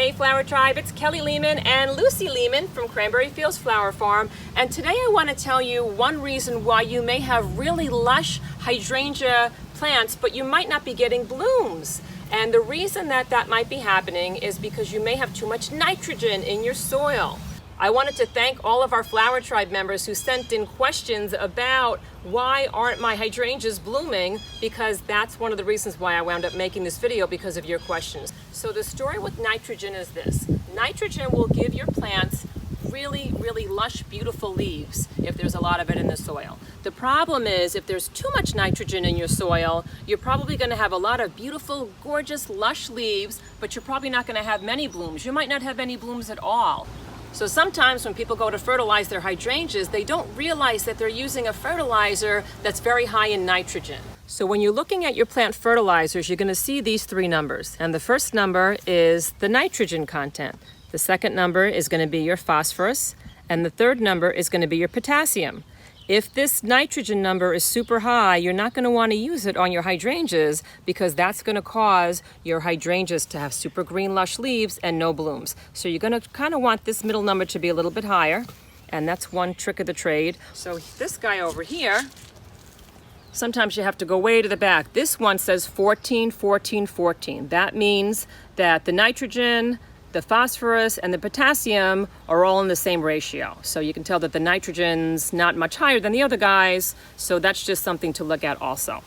Hey Flower Tribe, it's Kelly Lehman and Lucy Lehman from Cranbury Fields Flower Farm, and today I want to tell you one reason why you may have really lush hydrangea plants but you might not be getting blooms. And the reason that might be happening is because you may have too much nitrogen in your soil. I wanted to thank all of our Flower Tribe members who sent in questions about why aren't my hydrangeas blooming, because that's one of the reasons why I wound up making this video, because of your questions. So the story with nitrogen is this. Nitrogen will give your plants really lush, beautiful leaves if there's a lot of it in the soil. The problem is if there's too much nitrogen in your soil, you're probably going to have a lot of beautiful, gorgeous, lush leaves, but you're probably not going to have many blooms. You might not have any blooms at all. So sometimes when people go to fertilize their hydrangeas, they don't realize that they're using a fertilizer that's very high in nitrogen. So when you're looking at your plant fertilizers, you're going to see these three numbers. And the first number is the nitrogen content. The second number is going to be your phosphorus. And the third number is going to be your potassium. If this nitrogen number is super high, you're not going to want to use it on your hydrangeas, because that's going to cause your hydrangeas to have super green lush leaves and no blooms. So you're going to kind of want this middle number to be a little bit higher, and that's one trick of the trade. So this guy over here, sometimes you have to go way to the back. This one says 14, 14, 14. That means that the nitrogen, the phosphorus, and the potassium are all in the same ratio. So you can tell that the nitrogen's not much higher than the other guys, so that's just something to look at also.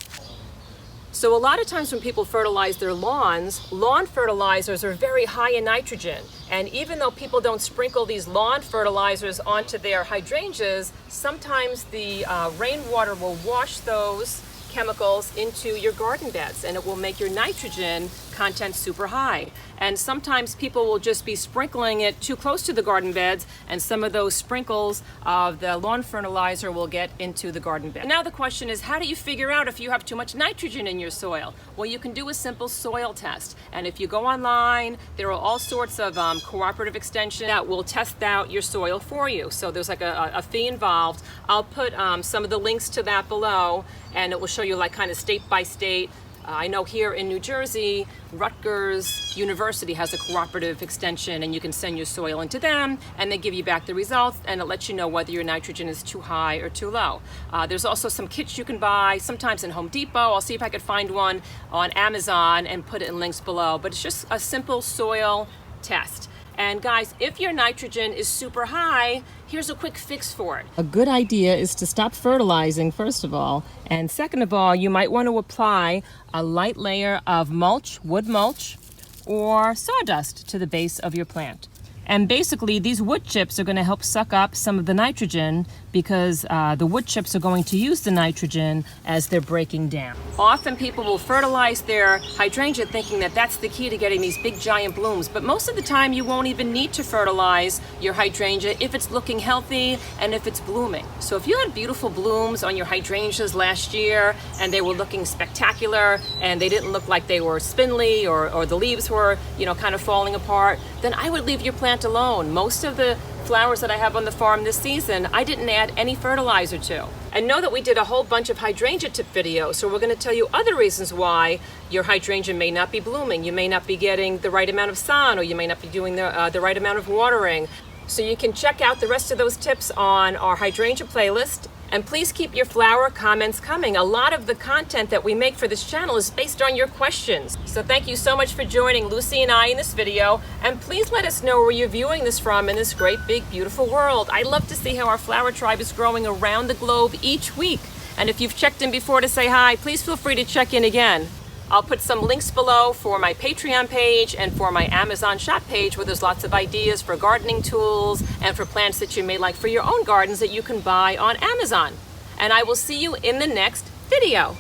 So a lot of times when people fertilize their lawns, lawn fertilizers are very high in nitrogen. And even though people don't sprinkle these lawn fertilizers onto their hydrangeas, sometimes the rainwater will wash those chemicals into your garden beds, and it will make your nitrogen content super high. And sometimes people will just be sprinkling it too close to the garden beds, and some of those sprinkles of the lawn fertilizer will get into the garden bed. Now the question is, how do you figure out if you have too much nitrogen in your soil? Well, you can do a simple soil test. And if you go online, there are all sorts of cooperative extension that will test out your soil for you. So there's like a fee involved. I'll put some of the links to that below, and it will show you like kind of state by state. I know here in New Jersey, Rutgers University has a cooperative extension, and you can send your soil into them and they give you back the results, and it lets you know whether your nitrogen is too high or too low. There's also some kits you can buy, sometimes in Home Depot. I'll see if I could find one on Amazon and put it in links below. But it's just a simple soil test. And guys, if your nitrogen is super high, here's a quick fix for it. A good idea is to stop fertilizing, first of all. And second of all, you might want to apply a light layer of mulch, wood mulch, or sawdust to the base of your plant. And basically, these wood chips are going to help suck up some of the nitrogen, because the wood chips are going to use the nitrogen as they're breaking down. Often people will fertilize their hydrangea thinking that that's the key to getting these big giant blooms, but most of the time you won't even need to fertilize your hydrangea if it's looking healthy and if it's blooming. So if you had beautiful blooms on your hydrangeas last year and they were looking spectacular and they didn't look like they were spindly, or the leaves were, kind of falling apart, then I would leave your plant alone. Most of the flowers that I have on the farm this season, I didn't add any fertilizer to. And know that we did a whole bunch of hydrangea tip videos, so we're going to tell you other reasons why your hydrangea may not be blooming. You may not be getting the right amount of sun, or you may not be doing the right amount of watering. So you can check out the rest of those tips on our hydrangea playlist. And please keep your flower comments coming. A lot of the content that we make for this channel is based on your questions. So thank you so much for joining Lucy and I in this video. And please let us know where you're viewing this from in this great, big, beautiful world. I love to see how our flower tribe is growing around the globe each week. And if you've checked in before to say hi, please feel free to check in again. I'll put some links below for my Patreon page and for my Amazon shop page, where there's lots of ideas for gardening tools and for plants that you may like for your own gardens that you can buy on Amazon. And I will see you in the next video.